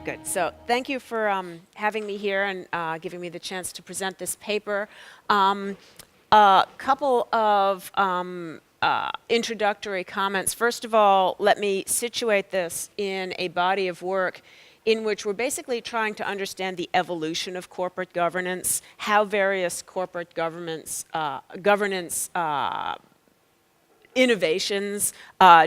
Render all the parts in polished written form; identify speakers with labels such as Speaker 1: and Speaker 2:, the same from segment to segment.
Speaker 1: Good. So thank you for having me here and giving me the chance to present this paper. A couple of introductory comments. First of all, let me situate this in a body of work in which we're basically trying to understand the evolution of corporate governance, how various corporate governance innovations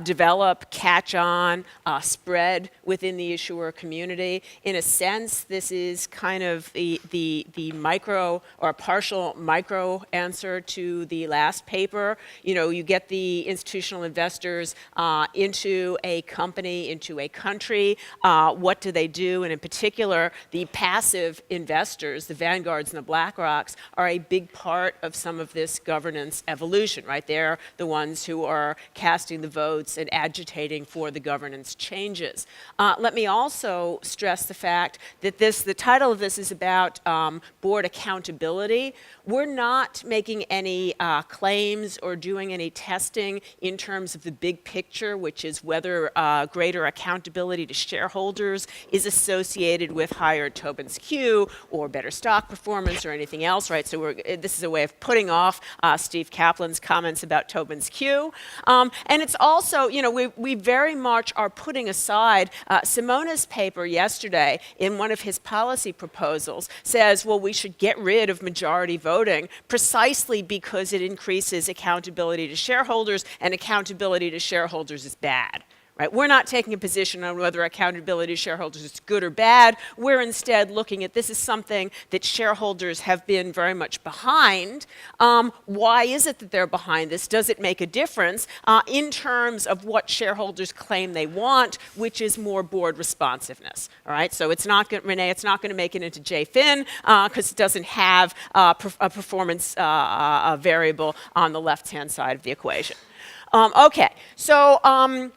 Speaker 1: develop, catch on, spread within the issuer community. In a sense, this is kind of the micro or partial micro answer to the last paper. You know, you get the institutional investors into a company, into a country. What do they do? And in particular, the passive investors, the Vanguards and the BlackRocks, are a big part of some of this governance evolution, right? They're the ones who are casting the votes and agitating for the governance changes. Let me also stress the fact that the title of this is about board accountability. We're not making any claims or doing any testing in terms of the big picture, which is whether greater accountability to shareholders is associated with higher Tobin's Q or better stock performance or anything else, right? So this is a way of putting off Steve Kaplan's comments about Tobin's Q. And it's also, you know, we very much are putting aside, Simona's paper yesterday in one of his policy proposals says, well, we should get rid of majority voting precisely because it increases accountability to shareholders, and accountability to shareholders is bad. Right? We're not taking a position on whether accountability to shareholders is good or bad. We're instead looking at this is something that shareholders have been very much behind. Why is it that they're behind this? Does it make a difference in terms of what shareholders claim they want, which is more board responsiveness? All right, so it's not going, Renee, it's not going to make it into JFIN because it doesn't have a performance variable on the left-hand side of the equation. Okay, so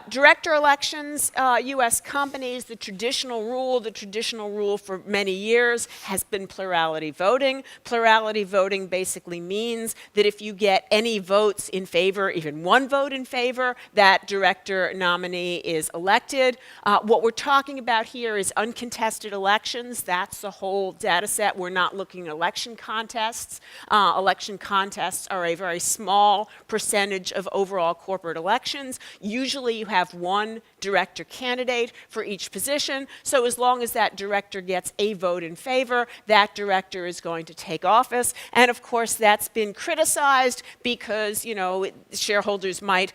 Speaker 1: director elections, U.S. companies, the traditional rule for many years has been plurality voting. Plurality voting basically means that if you get any votes in favor, even one vote in favor, that director nominee is elected. What we're talking about here is uncontested elections. That's the whole data set. We're not looking at election contests. Election contests are a very small percentage of overall corporate elections. Usually you have one director candidate for each position, so as long as that director gets a vote in favor, that director is going to take office. And of course, that's been criticized because, you know, shareholders might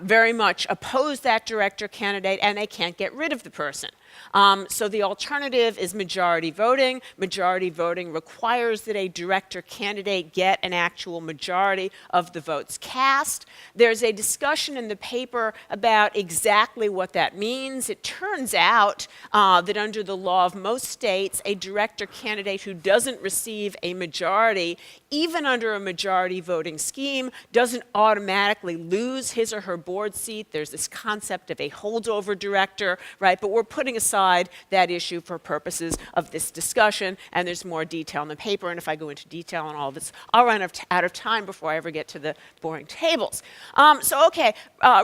Speaker 1: very much oppose that director candidate and they can't get rid of the person. So the alternative is majority voting. Majority voting requires that a director candidate get an actual majority of the votes cast. There's a discussion in the paper about exactly what that means. It turns out that under the law of most states, a director candidate who doesn't receive a majority, even under a majority voting scheme, doesn't automatically lose his or her board seat. There's this concept of a holdover director, right? But we're putting aside that issue for purposes of this discussion, and there's more detail in the paper, and if I go into detail on all of this, I'll run out of time before I ever get to the boring tables.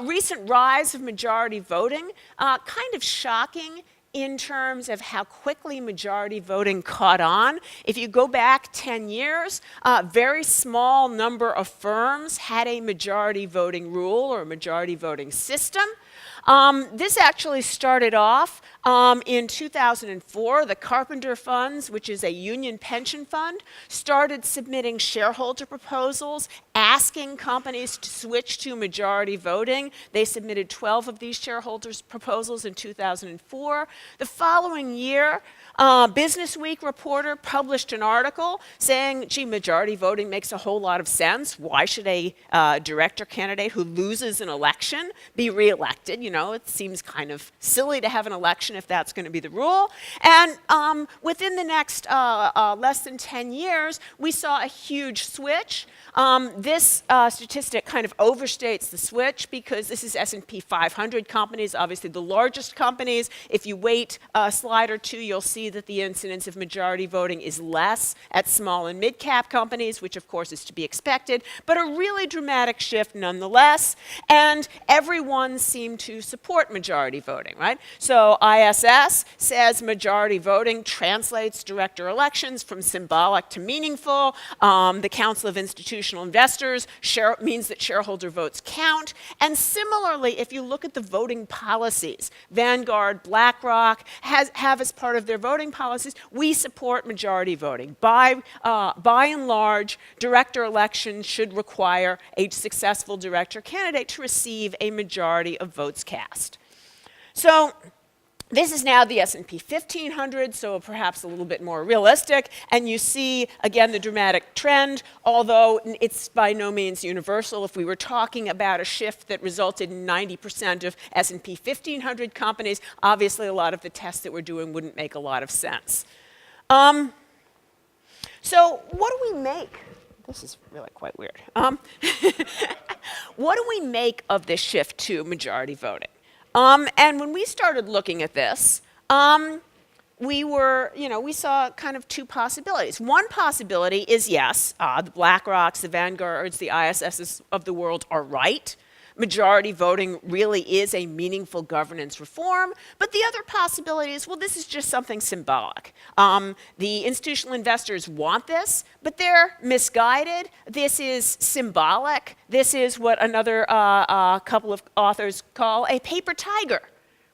Speaker 1: Recent rise of majority voting, kind of shocking in terms of how quickly majority voting caught on. If you go back 10 years, a very small number of firms had a majority voting rule or a majority voting system. This actually started off in 2004. The Carpenter Funds, which is a union pension fund, started submitting shareholder proposals asking companies to switch to majority voting. They submitted 12 of these shareholders' proposals in 2004. The following year, Business Week reporter published an article saying, gee, majority voting makes a whole lot of sense. Why should a director candidate who loses an election be reelected? You know, it seems kind of silly to have an election if that's going to be the rule. And within the next less than 10 years, we saw a huge switch. This statistic kind of overstates the switch because this is S&P 500 companies, obviously the largest companies. If you wait a slide or two, you'll see see that the incidence of majority voting is less at small and mid-cap companies, which of course is to be expected, but a really dramatic shift nonetheless. And everyone seemed to support majority voting, right? So ISS says majority voting translates director elections from symbolic to meaningful. The Council of Institutional Investors means that shareholder votes count. And similarly, if you look at the voting policies, Vanguard, BlackRock have as part of their voting policies, we support majority voting. By and large, director elections should require a successful director candidate to receive a majority of votes cast. So this is now the S&P 1500, so perhaps a little bit more realistic. And you see, again, the dramatic trend, although it's by no means universal. If we were talking about a shift that resulted in 90% of S&P 1500 companies, obviously a lot of the tests that we're doing wouldn't make a lot of sense. So what do we make? This is really quite weird. What do we make of this shift to majority voting? And when we started looking at this, we saw kind of two possibilities. One possibility is, yes, the BlackRocks, the Vanguards, the ISSs of the world are right. Majority voting really is a meaningful governance reform. But the other possibility is, well, this is just something symbolic. The institutional investors want this, but they're misguided. This is symbolic. This is what another couple of authors call a paper tiger,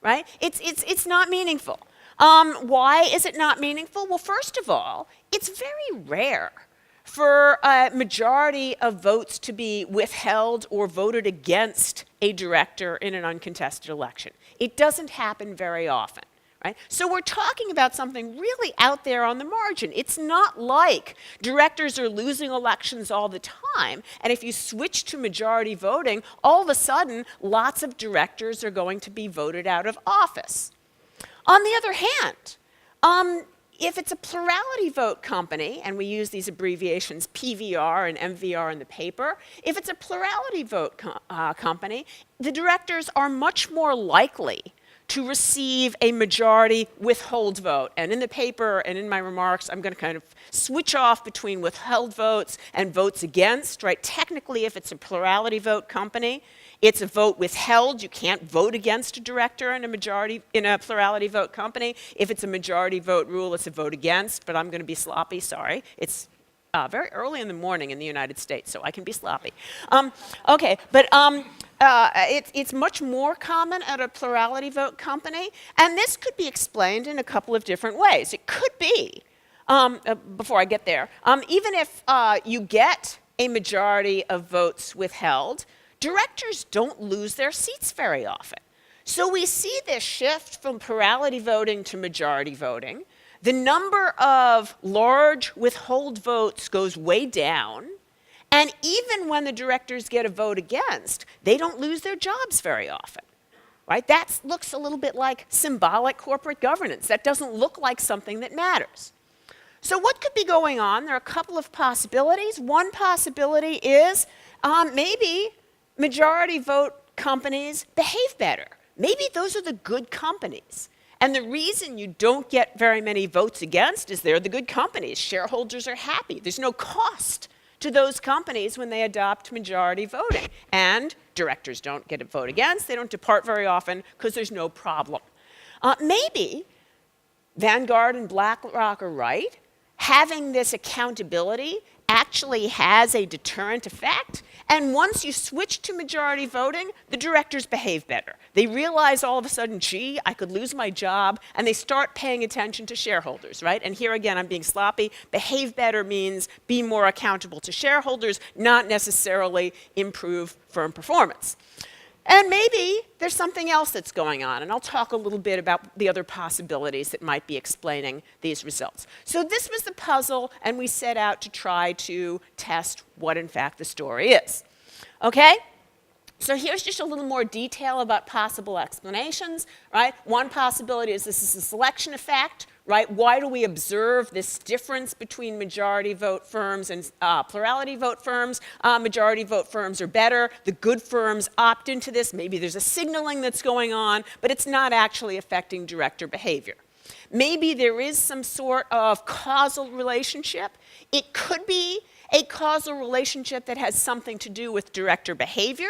Speaker 1: right? It's not meaningful. Why is it not meaningful? Well, first of all, it's very rare for a majority of votes to be withheld or voted against a director in an uncontested election. It doesn't happen very often, right? So we're talking about something really out there on the margin. It's not like directors are losing elections all the time, and if you switch to majority voting, all of a sudden, lots of directors are going to be voted out of office. On the other hand, if it's a plurality vote company, and we use these abbreviations PVR and MVR in the paper, if it's a plurality vote company, the directors are much more likely to receive a majority withhold vote. And in the paper and in my remarks, I'm going to kind of switch off between withheld votes and votes against, right? Technically, if it's a plurality vote company, it's a vote withheld. You can't vote against a director in a plurality vote company. If it's a majority vote rule, it's a vote against, but I'm going to be sloppy, sorry. It's very early in the morning in the United States, so I can be sloppy. Okay, but it's much more common at a plurality vote company, and this could be explained in a couple of different ways. It could be, before I get there, even if you get a majority of votes withheld, directors don't lose their seats very often. So we see this shift from plurality voting to majority voting. The number of large withhold votes goes way down. And even when the directors get a vote against, they don't lose their jobs very often. Right? That looks a little bit like symbolic corporate governance. That doesn't look like something that matters. So what could be going on? There are a couple of possibilities. One possibility is maybe majority vote companies behave better. Maybe those are the good companies. And the reason you don't get very many votes against is they're the good companies. Shareholders are happy. There's no cost to those companies when they adopt majority voting. And directors don't get a vote against. They don't depart very often because there's no problem. Maybe Vanguard and BlackRock are right. Having this accountability actually has a deterrent effect. And once you switch to majority voting, the directors behave better. They realize all of a sudden, gee, I could lose my job, and they start paying attention to shareholders, right? And here again, I'm being sloppy. Behave better means be more accountable to shareholders, not necessarily improve firm performance. And maybe there's something else that's going on, and I'll talk a little bit about the other possibilities that might be explaining these results. So this was the puzzle, and we set out to try to test what, in fact, the story is. Okay? So here's just a little more detail about possible explanations, right? One possibility is this is a selection effect, right? Why do we observe this difference between majority vote firms and plurality vote firms? Majority vote firms are better. The good firms opt into this. Maybe there's a signaling that's going on, but it's not actually affecting director behavior. Maybe there is some sort of causal relationship. It could be a causal relationship that has something to do with director behavior.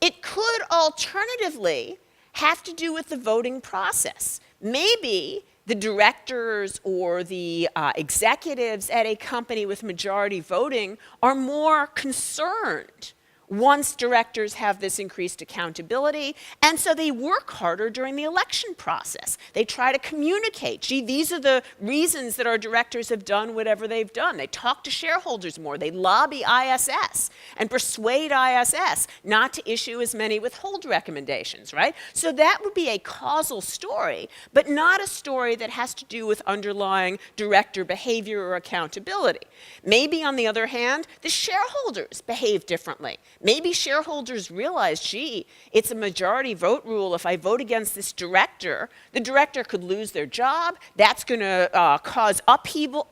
Speaker 1: It could alternatively have to do with the voting process. Maybe the directors or the executives at a company with majority voting are more concerned once directors have this increased accountability, and so they work harder during the election process. They try to communicate, gee, these are the reasons that our directors have done whatever they've done. They talk to shareholders more. They lobby ISS and persuade ISS not to issue as many withhold recommendations, right? So that would be a causal story, but not a story that has to do with underlying director behavior or accountability. Maybe, on the other hand, the shareholders behave differently. Maybe shareholders realize, gee, it's a majority vote rule. If I vote against this director, the director could lose their job. That's going to cause upheaval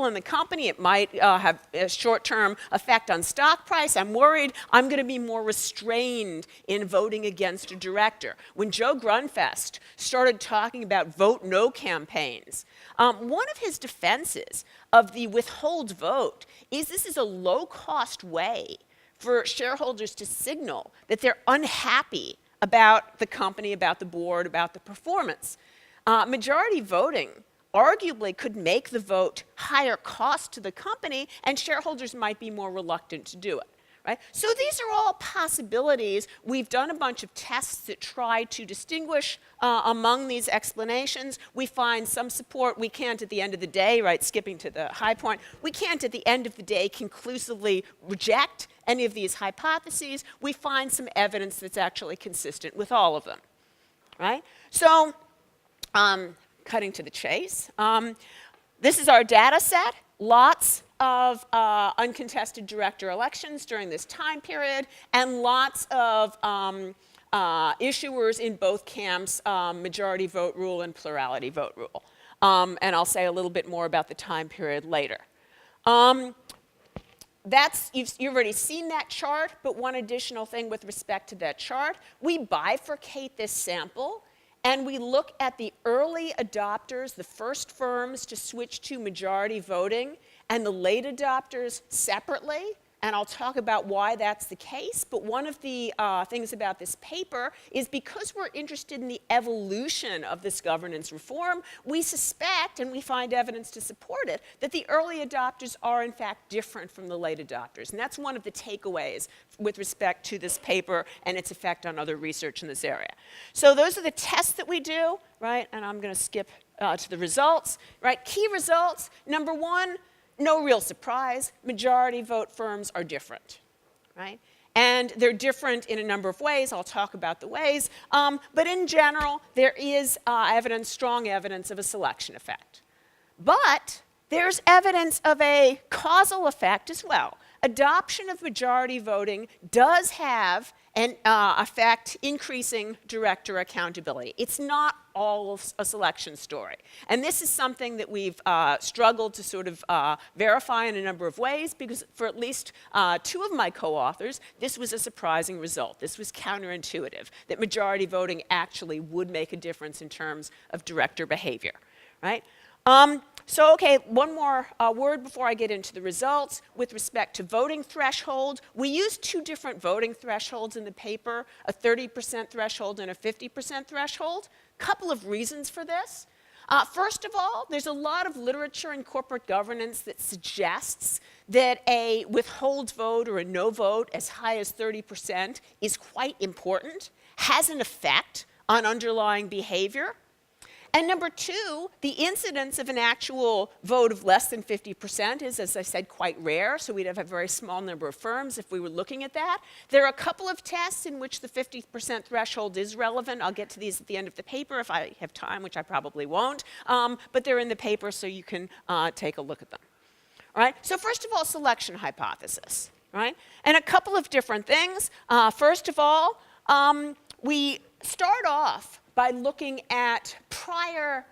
Speaker 1: in the company. It might have a short-term effect on stock price. I'm worried I'm going to be more restrained in voting against a director. When Joe Grunfest started talking about vote no campaigns, one of his defenses of the withhold vote is this is a low-cost way for shareholders to signal that they're unhappy about the company, about the board, about the performance. Majority voting arguably could make the vote higher cost to the company, and shareholders might be more reluctant to do it. Right? So these are all possibilities. We've done a bunch of tests that try to distinguish among these explanations. We find some support. We can't at the end of the day, right, skipping to the high point, we can't at the end of the day conclusively reject any of these hypotheses. We find some evidence that's actually consistent with all of them. Right? So cutting to the chase, this is our data set. Lots of uncontested director elections during this time period, and lots of issuers in both camps, majority vote rule and plurality vote rule. And I'll say a little bit more about the time period later. You've already seen that chart, but one additional thing with respect to that chart, we bifurcate this sample and we look at the early adopters, the first firms to switch to majority voting, and the late adopters separately. And I'll talk about why that's the case. But one of the things about this paper is because we're interested in the evolution of this governance reform, we suspect, and we find evidence to support it, that the early adopters are in fact different from the late adopters. And that's one of the takeaways with respect to this paper and its effect on other research in this area. So those are the tests that we do, right? And I'm going to skip to the results, right? Key results, number one, no real surprise, majority vote firms are different, right? And they're different in a number of ways. I'll talk about the ways. But in general, there is evidence, strong evidence of a selection effect. But there's evidence of a causal effect as well. Adoption of majority voting does have an effect increasing director accountability. It's not all a selection story. And this is something that we've struggled to sort of verify in a number of ways, because for at least two of my co-authors, this was a surprising result. This was counterintuitive, that majority voting actually would make a difference in terms of director behavior, right? So, okay, one more word before I get into the results. With respect to voting threshold, we used two different voting thresholds in the paper, a 30% threshold and a 50% threshold. Couple of reasons for this. First of all, there's a lot of literature in corporate governance that suggests that a withhold vote or a no vote as high as 30% is quite important, has an effect on underlying behavior. And number two, the incidence of an actual vote of less than 50% is, as I said, quite rare, so we'd have a very small number of firms if we were looking at that. There are a couple of tests in which the 50% threshold is relevant. I'll get to these at the end of the paper if I have time, which I probably won't, but they're in the paper so you can take a look at them. All right, so first of all, selection hypothesis, right? And a couple of different things. First of all, we start off by looking at prior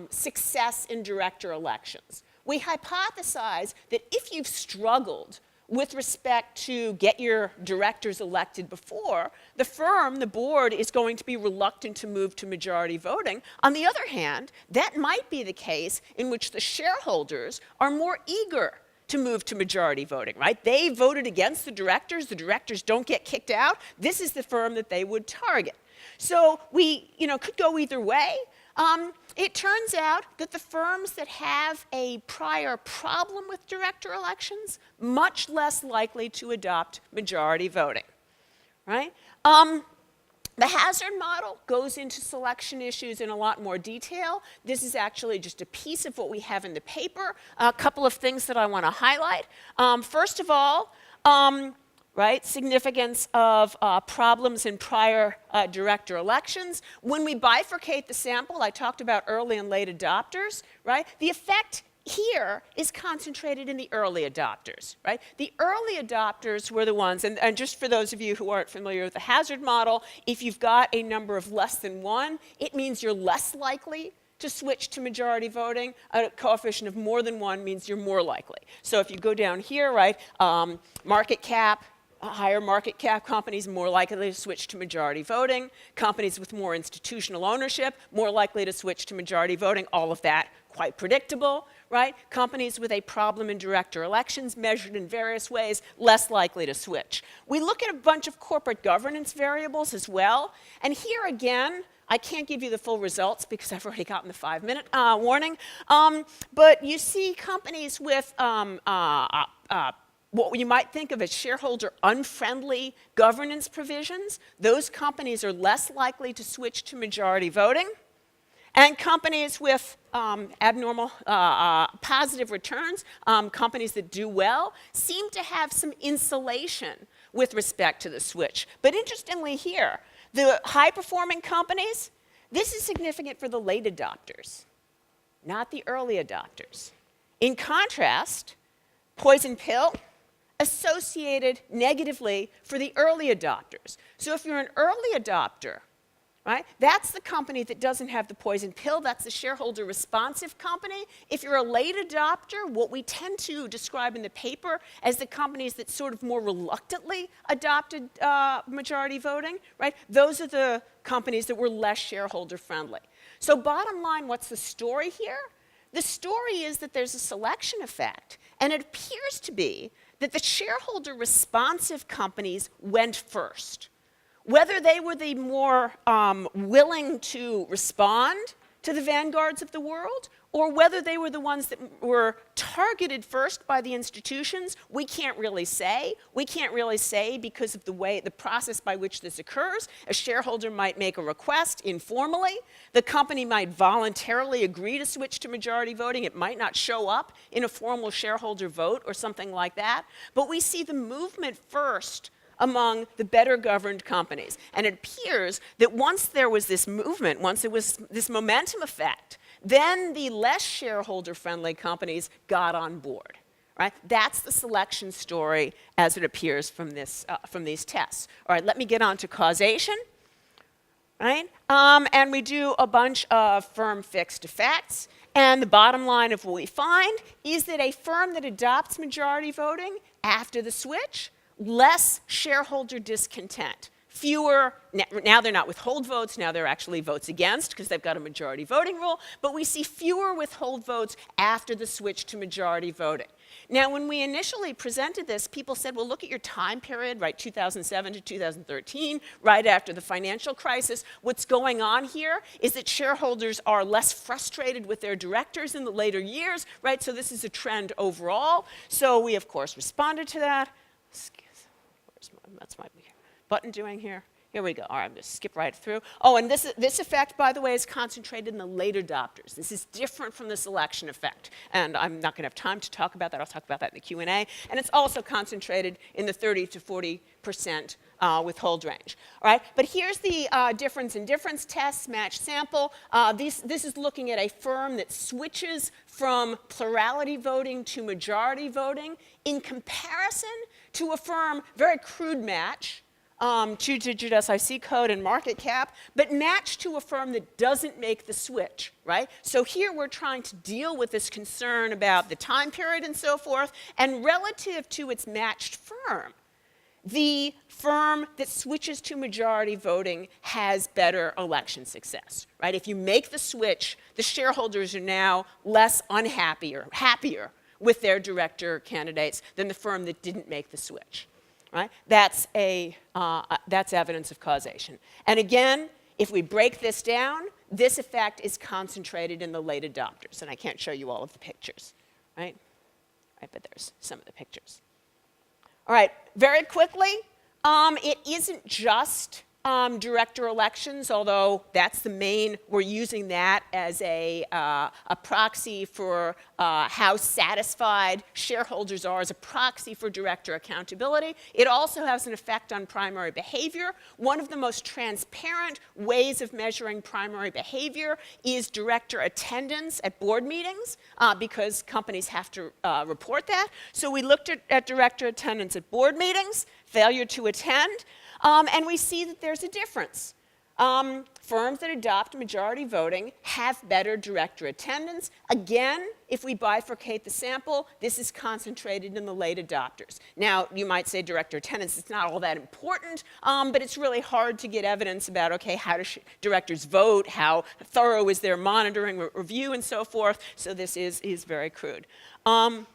Speaker 1: success in director elections. We hypothesize that if you've struggled with respect to get your directors elected before, the firm, the board, is going to be reluctant to move to majority voting. On the other hand, that might be the case in which the shareholders are more eager to move to majority voting, right? They voted against the directors don't get kicked out. This is the firm that they would target. So we, could go either way. It turns out that the firms that have a prior problem with director elections, much less likely to adopt majority voting, right? The hazard model goes into selection issues in a lot more detail. This is actually just a piece of what we have in the paper. A couple of things that I want to highlight. First of all, right, significance of problems in prior director elections. When we bifurcate the sample, I talked about early and late adopters, right? The effect here is concentrated in the early adopters, right? The early adopters were the ones, and just for those of you who aren't familiar with the hazard model, if you've got a number of less than 1, it means you're less likely to switch to majority voting. A coefficient of more than 1 means you're more likely. So if you go down here, right, market cap, higher market cap companies more likely to switch to majority voting. Companies with more institutional ownership more likely to switch to majority voting. All of that quite predictable, right? Companies with a problem in director elections measured in various ways less likely to switch. We look at a bunch of corporate governance variables as well. And here again, I can't give you the full results because I've already gotten the 5-minute warning. But you see companies with what you might think of as shareholder unfriendly governance provisions. Those companies are less likely to switch to majority voting. And companies with abnormal positive returns, companies that do well, seem to have some insulation with respect to the switch. But interestingly here, the high-performing companies, this is significant for the late adopters, not the early adopters. In contrast, poison pill, associated negatively for the early adopters. So if you're an early adopter, right, that's the company that doesn't have the poison pill. That's the shareholder responsive company. If you're a late adopter, what we tend to describe in the paper as the companies that sort of more reluctantly adopted majority voting, right, those are the companies that were less shareholder friendly. So bottom line, what's the story here? The story is that there's a selection effect, and it appears to be that the shareholder responsive companies went first. Whether they were the more willing to respond to the vanguards of the world, or whether they were the ones that were targeted first by the institutions, we can't really say. We can't really say because of the process by which this occurs. A shareholder might make a request informally. The company might voluntarily agree to switch to majority voting. It might not show up in a formal shareholder vote or something like that. But we see the movement first among the better governed companies. And it appears that once there was this movement, once there was this momentum effect, then the less shareholder-friendly companies got on board, right? That's the selection story as it appears from these tests. All right, let me get on to causation, right? And we do a bunch of firm fixed effects. And the bottom line of what we find is that a firm that adopts majority voting after the switch, less shareholder discontent. Fewer, now they're not withhold votes, now they're actually votes against because they've got a majority voting rule, but we see fewer withhold votes after the switch to majority voting. Now, when we initially presented this, people said, well, look at your time period, right, 2007 to 2013, right after the financial crisis. What's going on here is that shareholders are less frustrated with their directors in the later years, right, so this is a trend overall. So we, of course, responded to that. That's my button doing here? Here we go. All right, I'm going to skip right through. Oh, and this effect, by the way, is concentrated in the late adopters. This is different from the selection effect. And I'm not going to have time to talk about that. I'll talk about that in the Q&A. And it's also concentrated in the 30 to 40% withhold range. All right, but here's the difference in difference test, match sample. This is looking at a firm that switches from plurality voting to majority voting in comparison to a firm, very crude match, two-digit SIC code and market cap, but matched to a firm that doesn't make the switch, right? So here we're trying to deal with this concern about the time period and so forth, and relative to its matched firm, the firm that switches to majority voting has better election success, right? If you make the switch, the shareholders are now less unhappy or happier with their director candidates than the firm that didn't make the switch, right? That's evidence of causation. And again, if we break this down, this effect is concentrated in the late adopters. And I can't show you all of the pictures, right? But there's some of the pictures. All right, very quickly, it isn't just director elections, although that's the main, we're using that as a proxy for how satisfied shareholders are, as a proxy for director accountability. It also has an effect on primary behavior. One of the most transparent ways of measuring primary behavior is director attendance at board meetings, because companies have to report that. So we looked at director attendance at board meetings, failure to attend, and we see that there's a difference. Firms that adopt majority voting have better director attendance. Again, if we bifurcate the sample, this is concentrated in the late adopters. Now, you might say director attendance is not all that important, but it's really hard to get evidence about, okay, how do directors vote, how thorough is their monitoring, review, and so forth. So this is very crude. And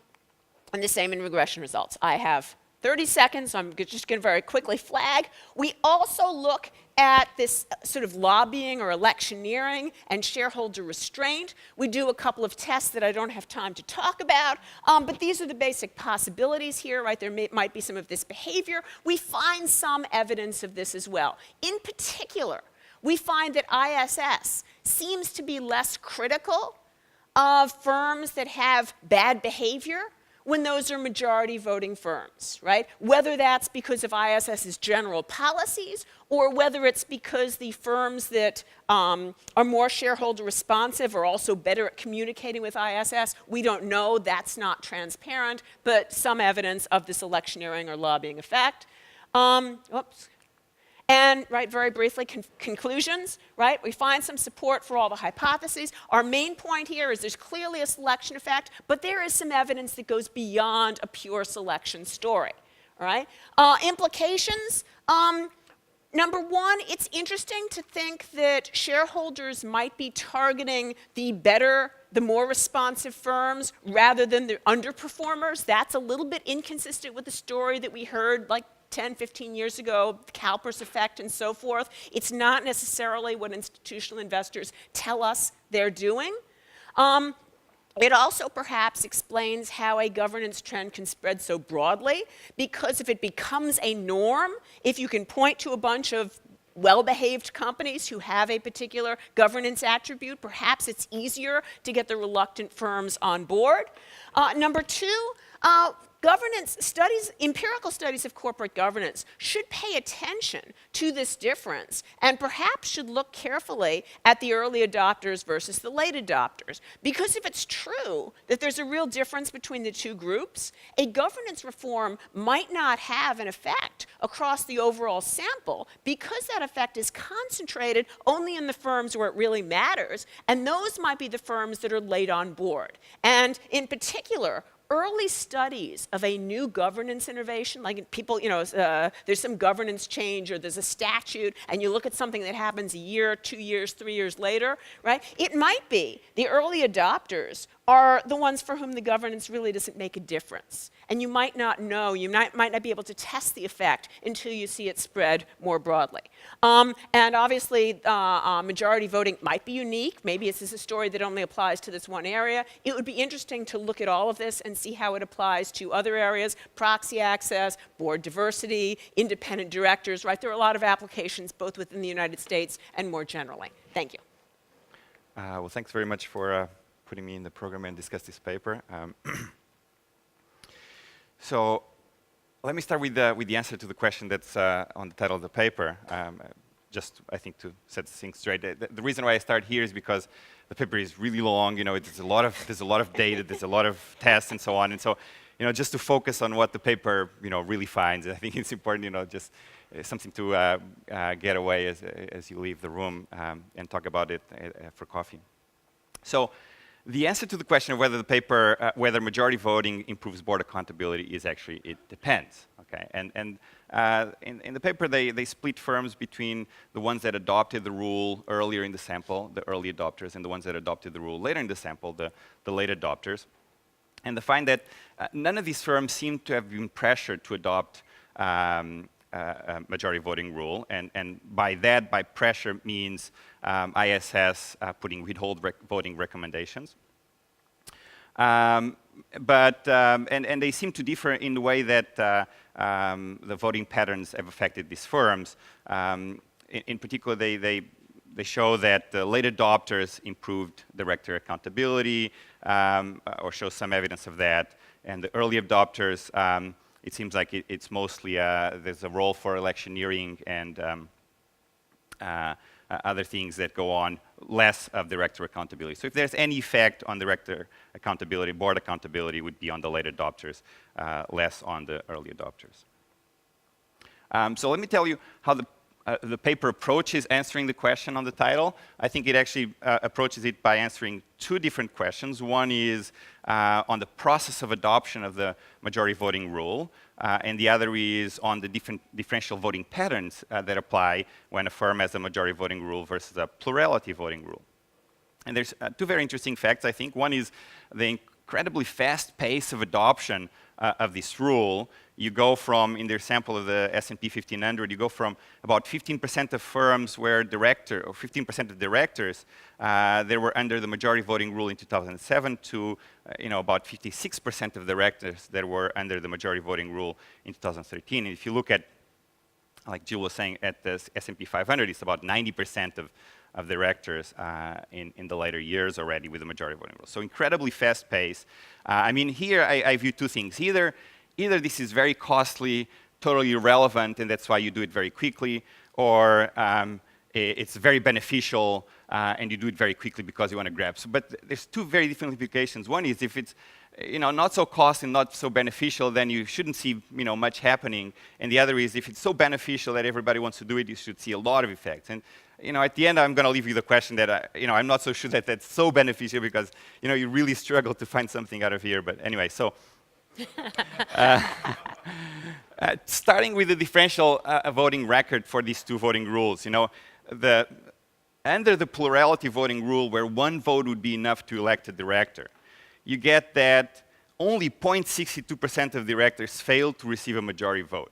Speaker 1: the same in regression results. I have 30 seconds, so I'm just going to very quickly flag. We also look at this sort of lobbying or electioneering and shareholder restraint. We do a couple of tests that I don't have time to talk about, but these are the basic possibilities here, right? There might be some of this behavior. We find some evidence of this as well. In particular, we find that ISS seems to be less critical of firms that have bad behavior when those are majority voting firms, right? Whether that's because of ISS's general policies or whether it's because the firms that are more shareholder responsive are also better at communicating with ISS, we don't know. That's not transparent, but some evidence of this electioneering or lobbying effect. Oops. And, right, very briefly, conclusions, right? We find some support for all the hypotheses. Our main point here is there's clearly a selection effect, but there is some evidence that goes beyond a pure selection story, all right? Implications, number one, it's interesting to think that shareholders might be targeting the more responsive firms rather than the underperformers. That's a little bit inconsistent with the story that we heard, like, 10, 15 years ago, the CalPERS effect and so forth. It's not necessarily what institutional investors tell us they're doing. It also perhaps explains how a governance trend can spread so broadly, because if it becomes a norm, if you can point to a bunch of well-behaved companies who have a particular governance attribute, perhaps it's easier to get the reluctant firms on board. Number two, governance studies, empirical studies of corporate governance should pay attention to this difference and perhaps should look carefully at the early adopters versus the late adopters. Because if it's true that there's a real difference between the two groups, a governance reform might not have an effect across the overall sample because that effect is concentrated only in the firms where it really matters, and those might be the firms that are late on board. And in particular, early studies of a new governance innovation, like people, there's some governance change or there's a statute, and you look at something that happens a year, 2 years, 3 years later, right? It might be the early adopters are the ones for whom the governance really doesn't make a difference. And you might not know, you might not be able to test the effect until you see it spread more broadly. And obviously, majority voting might be unique. Maybe this is a story that only applies to this one area. It would be interesting to look at all of this and see how it applies to other areas, proxy access, board diversity, independent directors, right? There are a lot of applications both within the United States and more generally. Thank you.
Speaker 2: Well, thanks very much for putting me in the program and discuss this paper. So let me start with the answer to the question that's on the title of the paper. Just, I think, to set things straight. The reason why I start here is because the paper is really long. There's a lot of data, there's a lot of tests, and so on. And so, just to focus on what the paper, really finds, I think it's important, just something to get away as you leave the room and talk about it for coffee. So the answer to the question of whether the paper, whether majority voting improves board accountability is actually, it depends. Okay, and in the paper they split firms between the ones that adopted the rule earlier in the sample, the early adopters, and the ones that adopted the rule later in the sample, the late adopters. And they find that none of these firms seem to have been pressured to adopt a majority voting rule, and by that, by pressure means ISS putting withhold voting recommendations. And they seem to differ in the way that the voting patterns have affected these firms. In particular, they show that the late adopters improved director accountability, or show some evidence of that, and the early adopters, it seems like it's mostly, there's a role for electioneering and other things that go on, less of director accountability. So if there's any effect on director accountability, board accountability would be on the late adopters, less on the early adopters. So let me tell you how the paper approaches answering the question on the title. I think it actually approaches it by answering two different questions. One is on the process of adoption of the majority voting rule, and the other is on the differential voting patterns that apply when a firm has a majority voting rule versus a plurality voting rule. And there's two very interesting facts, I think. One is the incredibly fast pace of adoption of this rule. You go from, in their sample of the S&P 1500, you go from about 15% of firms where director, or 15% of directors, they were under the majority voting rule in 2007 to about 56% of directors that were under the majority voting rule in 2013. And if you look at, like Jill was saying, at the S&P 500, it's about 90% of directors in the later years already with the majority voting rule. So incredibly fast pace. I mean, here I view two things. Either this is very costly, totally irrelevant, and that's why you do it very quickly, or it's very beneficial and you do it very quickly because you want to grab. So, but there's two very different implications. One is if it's not so costly, not so beneficial, then you shouldn't see much happening. And the other is if it's so beneficial that everybody wants to do it, you should see a lot of effects. And at the end, I'm going to leave you the question that I'm not so sure that that's so beneficial because you really struggle to find something out of here. But anyway, so. Starting with the differential voting record for these two voting rules, under the plurality voting rule where one vote would be enough to elect a director, you get that only 0.62% of directors fail to receive a majority vote.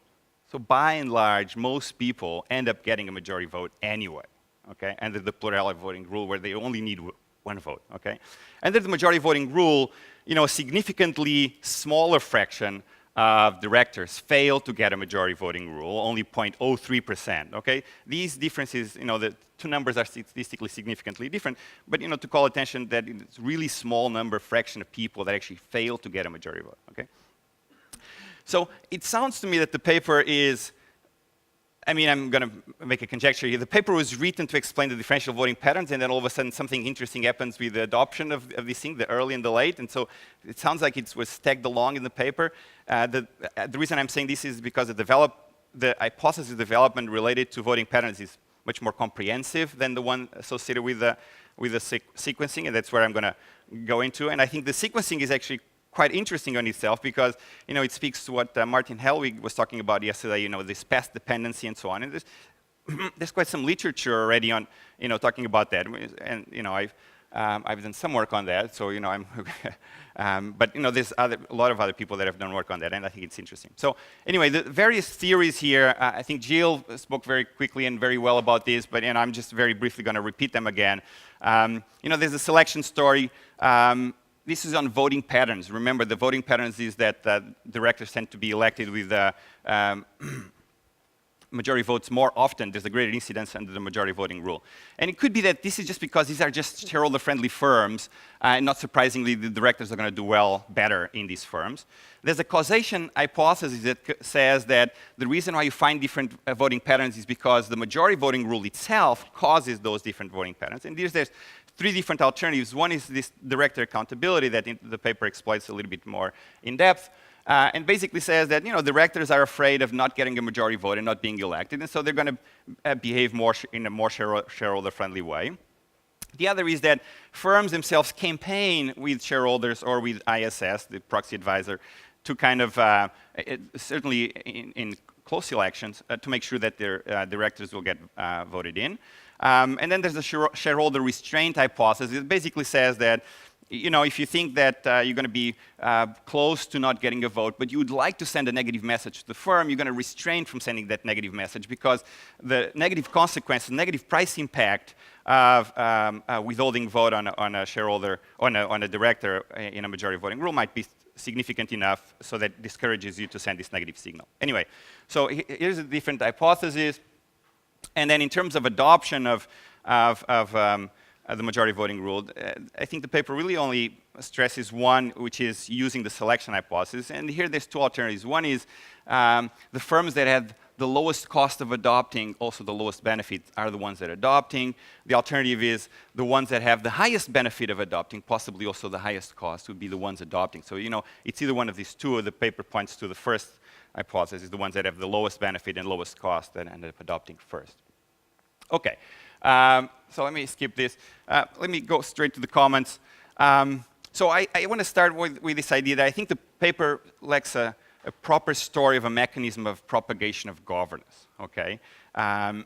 Speaker 2: So by and large, most people end up getting a majority vote anyway, okay, under the plurality voting rule where they only need one vote, okay? Under the majority voting rule, a significantly smaller fraction of directors fail to get a majority voting rule, only 0.03%, okay? These differences, the two numbers are statistically significantly different, but to call attention that it's a really small number, fraction of people that actually fail to get a majority vote, okay? So it sounds to me that the paper is, I'm going to make a conjecture here. The paper was written to explain the differential voting patterns, and then all of a sudden something interesting happens with the adoption of this thing, the early and the late, and so it sounds like it was tagged along in the paper. The reason I'm saying this is because the hypothesis development related to voting patterns is much more comprehensive than the one associated with the sequencing, and that's where I'm going to go into. And I think the sequencing is actually quite interesting on itself because it speaks to what Martin Hellwig was talking about yesterday. This path dependency and so on. And there's quite some literature already on talking about that. And I've done some work on that. So I'm but there's a lot of other people that have done work on that, and I think it's interesting. So anyway, the various theories here. I think Jill spoke very quickly and very well about this, but I'm just very briefly going to repeat them again. There's a selection story. This is on voting patterns. Remember, the voting patterns is that directors tend to be elected with majority votes more often. There's a greater incidence under the majority voting rule. And it could be that this is just because these are just shareholder-friendly firms, and not surprisingly, the directors are going to do better in these firms. There's a causation hypothesis that says that the reason why you find different voting patterns is because the majority voting rule itself causes those different voting patterns. And there's three different alternatives. One is this director accountability that the paper exploits a little bit more in depth. and basically says that directors are afraid of not getting a majority vote and not being elected, and so they're going to behave more in a more shareholder-friendly way. The other is that firms themselves campaign with shareholders or with ISS, the proxy advisor, to kind of, certainly in close elections, to make sure that their directors will get voted in. And then there's the shareholder restraint hypothesis. It basically says that if you think that you're going to be close to not getting a vote, but you would like to send a negative message to the firm, you're going to restrain from sending that negative message because the negative consequence, the negative price impact of withholding vote on a shareholder, on a director in a majority voting rule might be significant enough so that discourages you to send this negative signal. Anyway, so here's a different hypothesis. And then in terms of adoption of the majority voting rule, I think the paper really only stresses one, which is using the selection hypothesis. And here there's two alternatives. One is the firms that have the lowest cost of adopting, also the lowest benefit, are the ones that are adopting. The alternative is the ones that have the highest benefit of adopting, possibly also the highest cost, would be the ones adopting. So, it's either one of these two, or the paper points to the first hypothesis, the ones that have the lowest benefit and lowest cost that end up adopting first. Okay, so let me skip this. Let me go straight to the comments. So I want to start with this idea that I think the paper lacks a proper story of a mechanism of propagation of governance, okay? And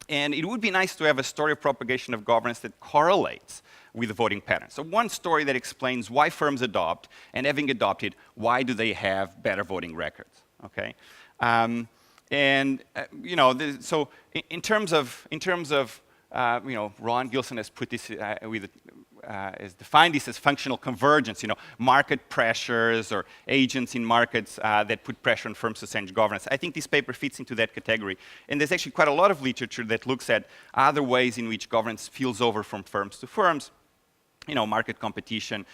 Speaker 2: it would be nice to have a story of propagation of governance that correlates with the voting patterns. So one story that explains why firms adopt, and having adopted, why do they have better voting records, okay? So in terms of Ron Gilson has put this has defined this as functional convergence, market pressures or agents in markets that put pressure on firms to change governance. I think this paper fits into that category. And there's actually quite a lot of literature that looks at other ways in which governance spills over from firms to firms. Market competition,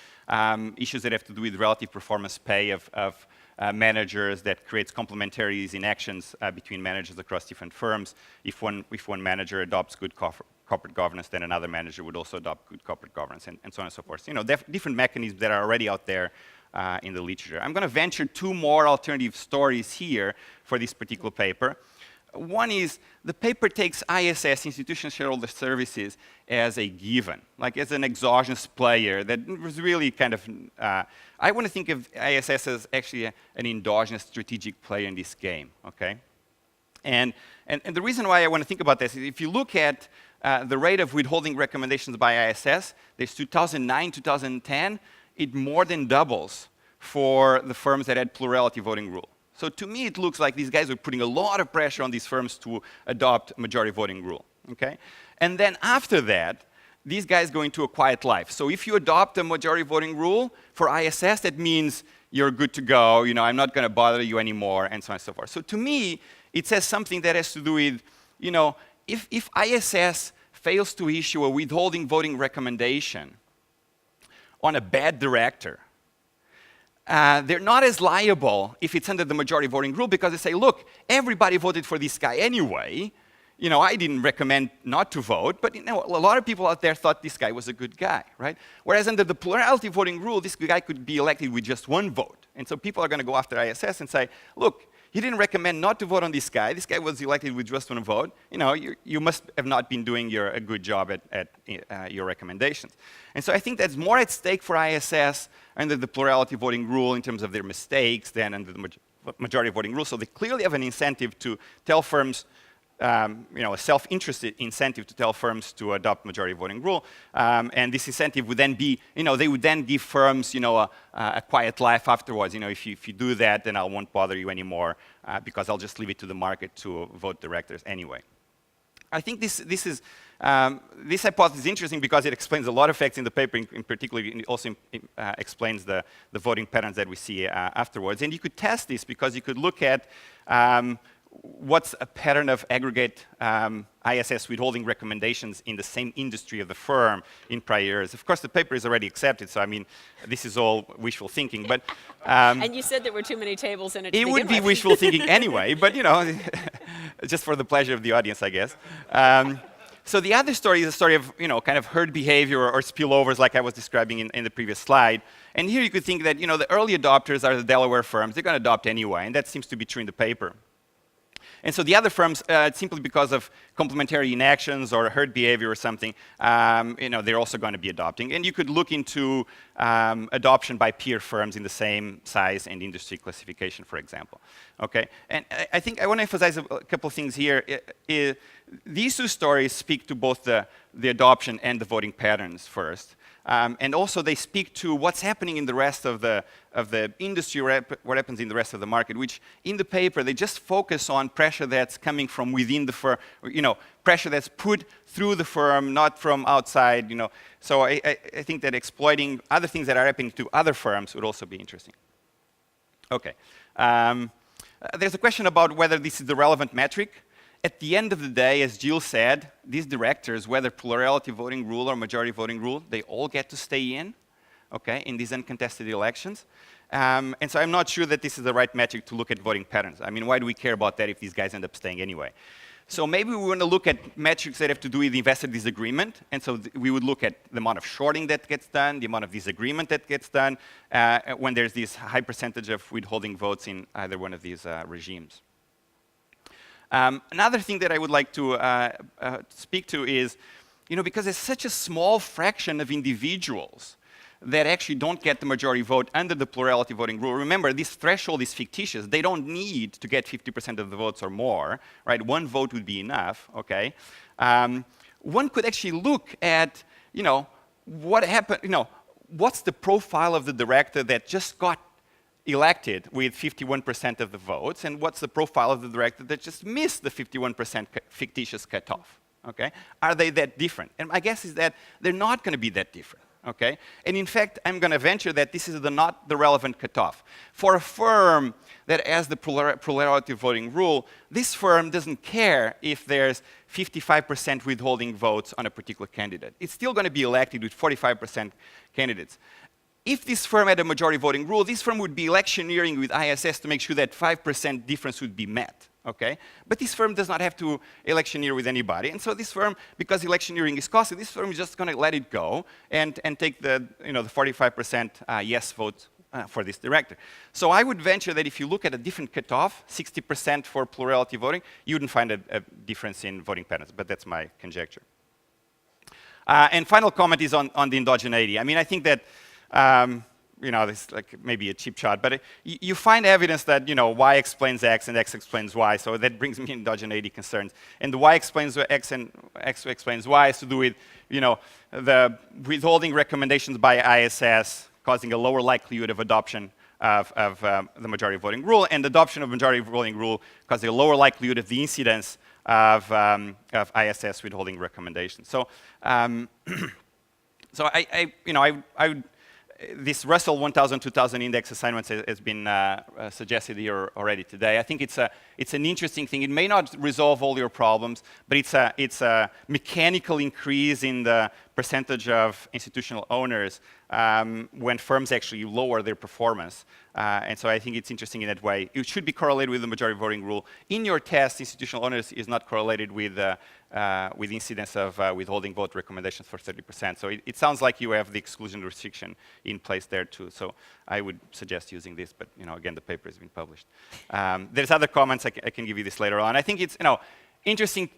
Speaker 2: issues that have to do with relative performance pay of managers that creates complementarities in actions between managers across different firms. If one manager adopts good corporate governance, then another manager would also adopt good corporate governance, and so on and so forth. Different mechanisms that are already out there in the literature. I'm going to venture two more alternative stories here for this particular paper. One is the paper takes ISS, Institutional Shareholder Services, as a given, like as an exogenous player that was really kind of, I want to think of ISS as actually an endogenous strategic player in this game, okay? And the reason why I want to think about this is if you look at the rate of withholding recommendations by ISS, there's 2009, 2010, it more than doubles for the firms that had plurality voting rule. So to me, it looks like these guys are putting a lot of pressure on these firms to adopt majority voting rule, okay? And then after that, these guys go into a quiet life. So if you adopt a majority voting rule for ISS, that means you're good to go, I'm not going to bother you anymore, and so on and so forth. So to me, it says something that has to do with, if ISS fails to issue a withholding voting recommendation on a bad director, they're not as liable if it's under the majority voting rule because they say, look, everybody voted for this guy anyway. I didn't recommend not to vote, but a lot of people out there thought this guy was a good guy, right? Whereas under the plurality voting rule, this guy could be elected with just one vote. And so people are going to go after ISS and say, look, he didn't recommend not to vote on this guy. This guy was elected with just one vote. You must have not been doing a good job at your recommendations. And so I think that's more at stake for ISS under the plurality voting rule in terms of their mistakes than under the majority voting rule. So they clearly have an incentive to tell firms, a self-interested incentive to tell firms to adopt majority voting rule. And this incentive would then be, they would then give firms, a quiet life afterwards. If you do that, then I won't bother you anymore because I'll just leave it to the market to vote directors anyway. I think this hypothesis is interesting because it explains a lot of facts in the paper. In particular, it also explains the voting patterns that we see afterwards. And you could test this because you could look at what's a pattern of aggregate ISS withholding recommendations in the same industry of the firm in prior years. Of course, the paper is already accepted, so this is all wishful thinking. But
Speaker 1: and you said there were too many tables in it.
Speaker 2: It would be wishful thinking anyway, but just for the pleasure of the audience, I guess. So the other story is a story of, kind of herd behavior or spillovers like I was describing in the previous slide. And here you could think that, the early adopters are the Delaware firms. They're going to adopt anyway, and that seems to be true in the paper. And so the other firms, simply because of complementary inactions or herd behavior or something, they're also going to be adopting. And you could look into adoption by peer firms in the same size and industry classification, for example. Okay, and I think I want to emphasize a couple of things here. These two stories speak to both the adoption and the voting patterns first. And also they speak to what's happening in the rest of the industry, what happens in the rest of the market, which in the paper they just focus on pressure that's coming from within the firm, pressure that's put through the firm, not from outside, So I think that exploiting other things that are happening to other firms would also be interesting. Okay. There's a question about whether this is the relevant metric. At the end of the day, as Jill said, these directors, whether plurality voting rule or majority voting rule, they all get to stay in these uncontested elections. And so I'm not sure that this is the right metric to look at voting patterns. I mean, why do we care about that if these guys end up staying anyway? So maybe we want to look at metrics that have to do with investor disagreement. And so we would look at the amount of shorting that gets done, the amount of disagreement that gets done when there's this high percentage of withholding votes in either one of these regimes. Another thing that I would like to speak to is, because there's such a small fraction of individuals that actually don't get the majority vote under the plurality voting rule. Remember, this threshold is fictitious. They don't need to get 50% of the votes or more, right? One vote would be enough, okay? One could actually look at, what happened, what's the profile of the director that just got elected with 51% of the votes, and what's the profile of the director that just missed the 51% fictitious cutoff, okay? Are they that different? And my guess is that they're not going to be that different, okay? And in fact, I'm going to venture that this is not the relevant cutoff. For a firm that has the plurality voting rule, this firm doesn't care if there's 55% withholding votes on a particular candidate. It's still going to be elected with 45% candidates. If this firm had a majority voting rule, this firm would be electioneering with ISS to make sure that 5% difference would be met, okay? But this firm does not have to electioneer with anybody. And so this firm, because electioneering is costly, this firm is just going to let it go and take the 45% yes vote for this director. So I would venture that if you look at a different cutoff, 60% for plurality voting, you wouldn't find a difference in voting patterns, but that's my conjecture. And final comment is on the endogeneity. I mean, I think that this is like maybe a cheap shot, but you find evidence that, Y explains X and X explains Y, so that brings me endogeneity concerns. And the Y explains X and X explains Y has to do with, the withholding recommendations by ISS causing a lower likelihood of adoption of the majority voting rule, and adoption of majority voting rule causing a lower likelihood of the incidence of ISS withholding recommendations. So, so I would. This Russell 1000, 2000 index assignments has been suggested here already today. I think it's an interesting thing. It may not resolve all your problems, but it's a mechanical increase in the percentage of institutional owners when firms actually lower their performance. And so I think it's interesting in that way. It should be correlated with the majority voting rule. In your test, institutional owners is not correlated with incidence of withholding vote recommendations for 30%. So it sounds like you have the exclusion restriction in place there too. So I would suggest using this, but again, the paper has been published. There's other comments, I can give you this later on. I think it's interesting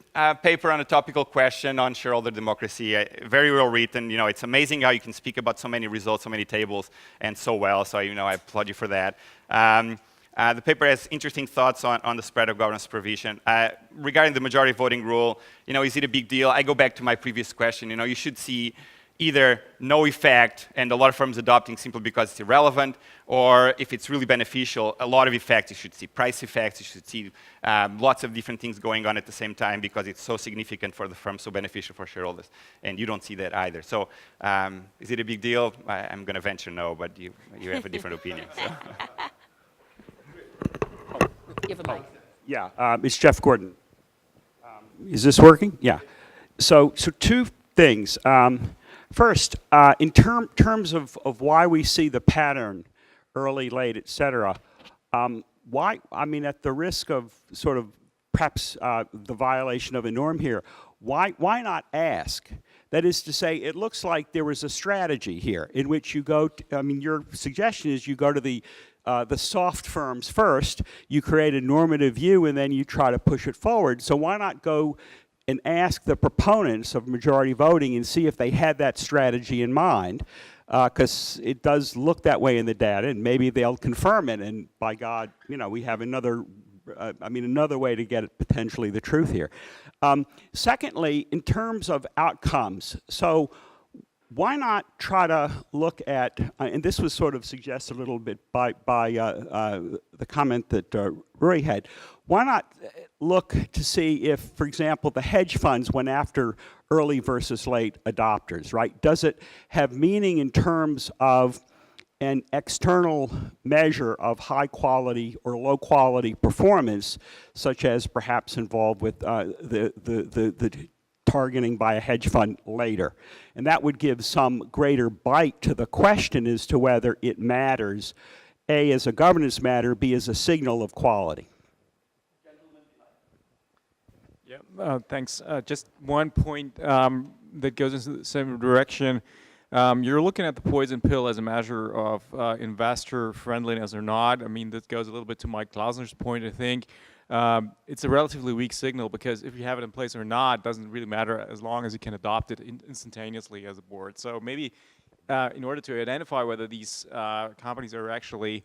Speaker 2: paper on a topical question on shareholder democracy, very well written. It's amazing how you can speak about so many results, so many tables, and so well. So I applaud you for that. The paper has interesting thoughts on the spread of governance provision. Regarding the majority voting rule, is it a big deal? I go back to my previous question. You should see either no effect and a lot of firms adopting simply because it's irrelevant, or if it's really beneficial, a lot of effects. You should see price effects. You should see lots of different things going on at the same time because it's so significant for the firm, so beneficial for shareholders. And you don't see that either. So is it a big deal? I'm going to venture no, but you have a different opinion. So.
Speaker 1: Give a mic.
Speaker 3: Yeah, it's Jeff Gordon. Is this working? Yeah. So two things. First, in terms of why we see the pattern, early, late, et cetera, why, at the risk of sort of perhaps the violation of a norm here, why not ask? That is to say, it looks like there was a strategy here in which you go, your suggestion is you go to the soft firms first, you create a normative view, and then you try to push it forward. So why not go and ask the proponents of majority voting and see if they had that strategy in mind? Because it does look that way in the data, and maybe they'll confirm it, and by God, we have another way to get at potentially the truth here. Secondly, in terms of outcomes, so why not try to look at, and this was sort of suggested a little bit by the comment that Rui had, why not look to see if, for example, the hedge funds went after early versus late adopters, right? Does it have meaning in terms of an external measure of high quality or low quality performance, such as perhaps involved with the targeting by a hedge fund later? And that would give some greater bite to the question as to whether it matters, A, as a governance matter, B, as a signal of quality.
Speaker 4: Yeah, thanks. Just one point that goes into the same direction. You're looking at the poison pill as a measure of investor friendliness or not. I mean, this goes a little bit to Mike Klausner's point, I think. It's a relatively weak signal because if you have it in place or not, it doesn't really matter as long as you can adopt it instantaneously as a board. So maybe in order to identify whether these companies are actually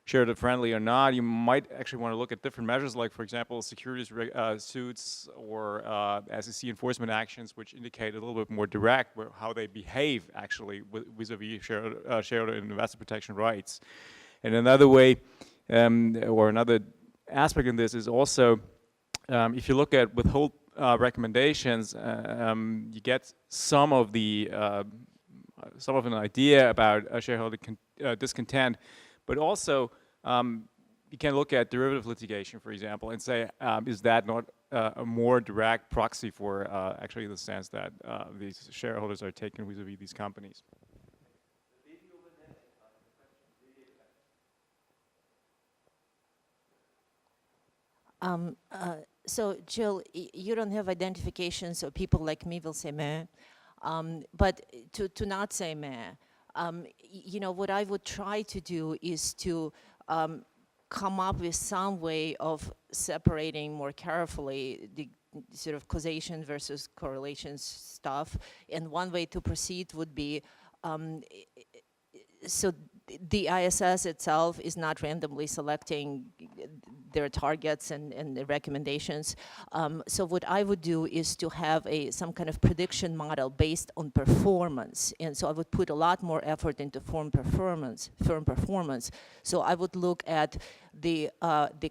Speaker 4: shareholder friendly or not, you might actually want to look at different measures, like, for example, securities suits or SEC enforcement actions, which indicate a little bit more direct how they behave actually vis-a-vis shareholder and investor protection rights. And another way, or another aspect in this is also, if you look at withhold recommendations, you get some of an idea about shareholder discontent. But also, you can look at derivative litigation, for example, and say, is that not a more direct proxy for actually the stance that these shareholders are taking vis-a-vis these companies?
Speaker 5: So, Jill, you don't have identification, so people like me will say meh. But to not say meh, what I would try to do is to come up with some way of separating more carefully the sort of causation versus correlation stuff. And one way to proceed would be, so the ISS itself is not randomly selecting their targets and the recommendations. So what I would do is to have some kind of prediction model based on performance. And so I would put a lot more effort into firm performance. So I would look at the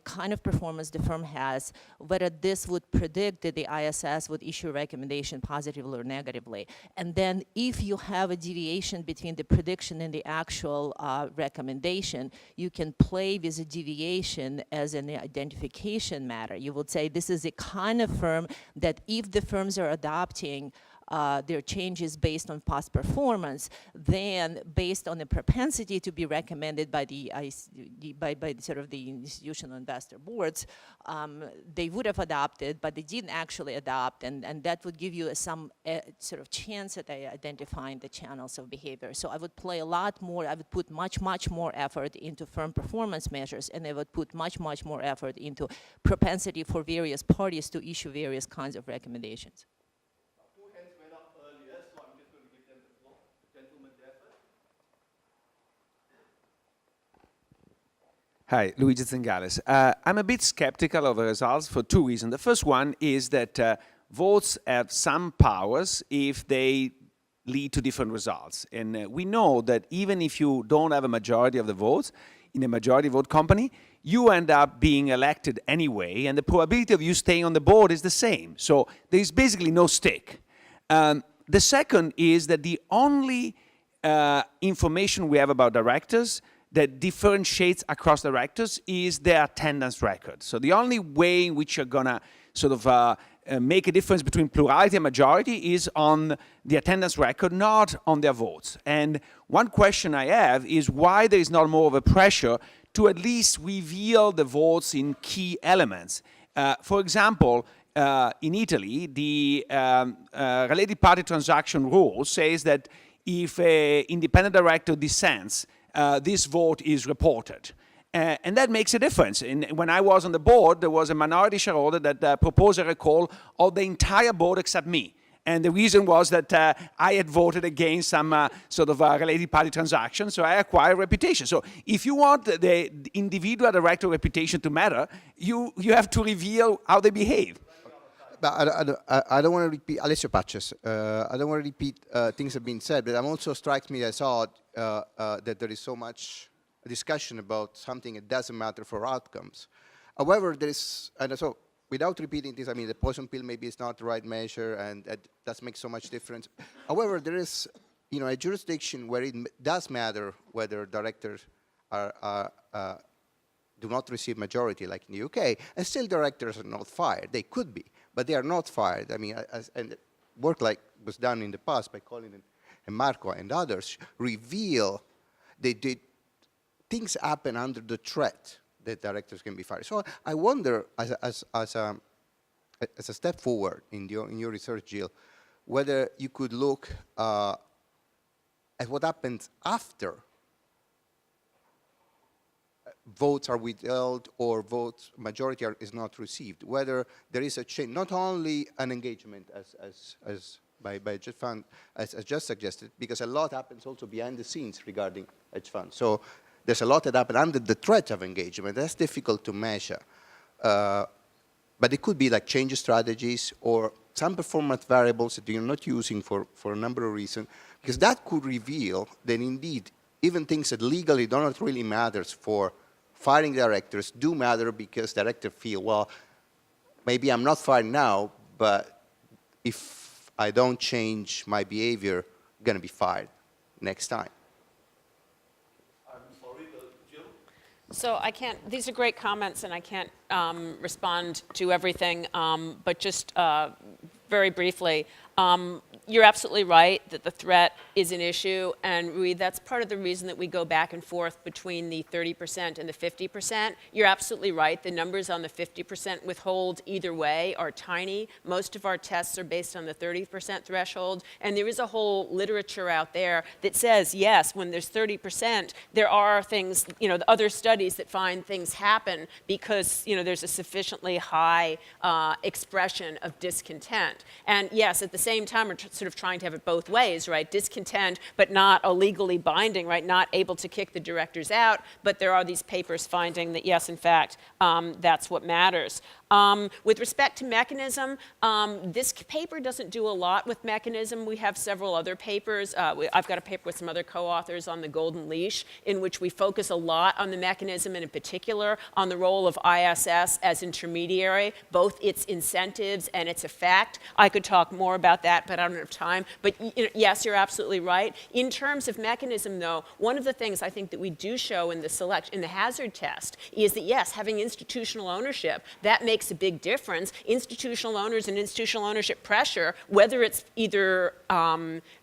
Speaker 5: kind of performance the firm has, whether this would predict that the ISS would issue a recommendation positively or negatively. And then if you have a deviation between the prediction and the actual recommendation, you can play with a deviation as an identification matter. You would say this is a kind of firm that if the firms are adopting their changes based on past performance, then based on the propensity to be recommended by the sort of the institutional investor boards, they would have adopted, but they didn't actually adopt, and that would give you some sort of chance at identifying the channels of behavior. So I would play a lot more, I would put much more effort into firm performance measures, and I would put much more effort into propensity for various parties to issue various kinds of recommendations.
Speaker 6: Hi, Luigi Zingales. I'm a bit skeptical of the results for two reasons. The first one is that votes have some powers if they lead to different results. And we know that even if you don't have a majority of the votes in a majority vote company, you end up being elected anyway, and the probability of you staying on the board is the same. So there is basically no stake. The second is that the only information we have about directors that differentiates across directors is their attendance record. So the only way in which you're gonna sort of make a difference between plurality and majority is on the attendance record, not on their votes. And one question I have is why there is not more of a pressure to at least reveal the votes in key elements. For example, in Italy, the related party transaction rule says that if an independent director dissents, this vote is reported. And that makes a difference. When I was on the board, there was a minority shareholder that proposed a recall of the entire board except me. And the reason was that I had voted against some sort of related party transaction, so I acquired reputation. So if you want the individual director reputation to matter, you have to reveal how they behave.
Speaker 7: But I don't want to repeat, Alessio Patches, I don't want to repeat things that have been said, but it also strikes me as odd that there is so much discussion about something that doesn't matter for outcomes. However, there is, and so without repeating this, I mean, the poison pill maybe is not the right measure, and that does make so much difference. However, there is, a jurisdiction where it does matter whether directors do not receive majority, like in the UK, and still directors are not fired. They could be, but they are not fired. I mean, and work like was done in the past by Colin and Marco and others reveal that things happen under the threat that directors can be fired. So I wonder, as a step forward in your research, Jill, whether you could look at what happens after votes are withheld or majority is not received, whether there is a change, not only an engagement as by hedge fund, as just suggested, because a lot happens also behind the scenes regarding hedge funds. So there's a lot that happens under the threat of engagement. That's difficult to measure. But it could be like change strategies or some performance variables that you're not using for a number of reasons, because that could reveal that indeed even things that legally do not really matter for firing directors do matter, because directors feel, well, maybe I'm not fired now, but if I don't change my behavior, I'm going to be fired next time.
Speaker 1: So I can't, these are great comments, and I can't respond to everything, but just very briefly, you're absolutely right that the threat is an issue, and that's part of the reason that we go back and forth between the 30% and the 50%. You're absolutely right. The numbers on the 50% withhold either way are tiny. Most of our tests are based on the 30% threshold, and there is a whole literature out there that says, yes, when there's 30%, there are things, other studies that find things happen because, there's a sufficiently high expression of discontent. And yes, at the same time, we're sort of trying to have it both ways, right? Discontent, but not illegally binding, right? Not able to kick the directors out, but there are these papers finding that, yes, in fact, that's what matters. With respect to mechanism, this paper doesn't do a lot with mechanism. We have several other papers. I've got a paper with some other co-authors on the golden leash, in which we focus a lot on the mechanism, and in particular on the role of ISS as intermediary, both its incentives and its effect. I could talk more about that, but I don't have time. But yes, you're absolutely right. In terms of mechanism, though, one of the things I think that we do show in the hazard test is that, yes, having institutional ownership, that makes a big difference. Institutional owners and institutional ownership pressure, whether it's either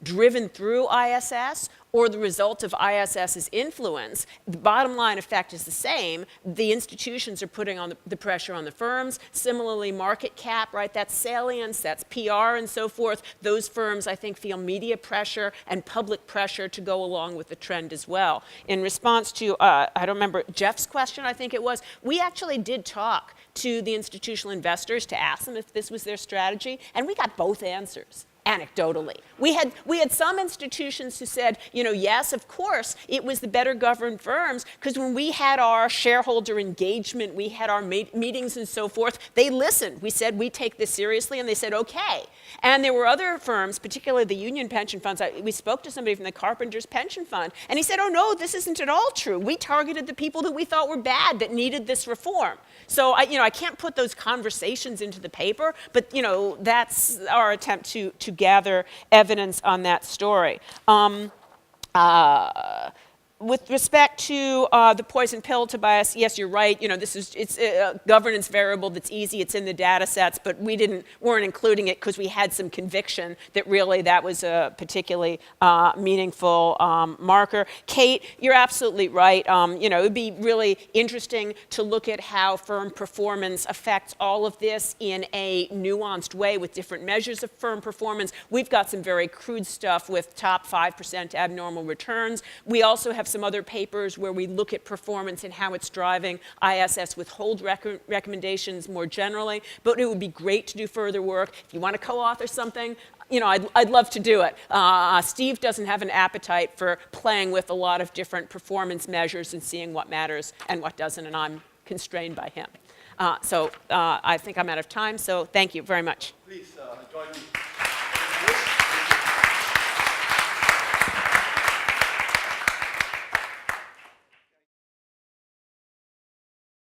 Speaker 1: driven through ISS or the result of ISS's influence, the bottom line effect is the same. The institutions are putting on the pressure on the firms. Similarly, market cap, right? That's salience, that's PR and so forth. Those firms, I think, feel media pressure and public pressure to go along with the trend as well. In response to, I don't remember, Jeff's question, I think it was, we actually did talk to the institutional investors to ask them if this was their strategy, and we got both answers. Anecdotally, we had some institutions who said, yes, of course, it was the better governed firms, because when we had our shareholder engagement, we had our meetings and so forth, they listened. We said, we take this seriously, and they said, okay. And there were other firms, particularly the union pension funds. We spoke to somebody from the Carpenters Pension Fund, and he said, oh no, this isn't at all true. We targeted the people that we thought were bad, that needed this reform. So I can't put those conversations into the paper, but that's our attempt to gather evidence on that story. With respect to the poison pill, Tobias, yes, you're right. You know, it's a governance variable that's easy. It's in the data sets, but weren't including it because we had some conviction that really that was a particularly meaningful marker. Kate, you're absolutely right. You know, it would be really interesting to look at how firm performance affects all of this in a nuanced way with different measures of firm performance. We've got some very crude stuff with top 5% abnormal returns. We also have some other papers where we look at performance and how it's driving ISS withhold recommendations more generally. But it would be great to do further work. If you want to co-author something, you know, I'd love to do it. Steve doesn't have an appetite for playing with a lot of different performance measures and seeing what matters and what doesn't, and I'm constrained by him. So I think I'm out of time, so thank you very much.
Speaker 3: Please join me.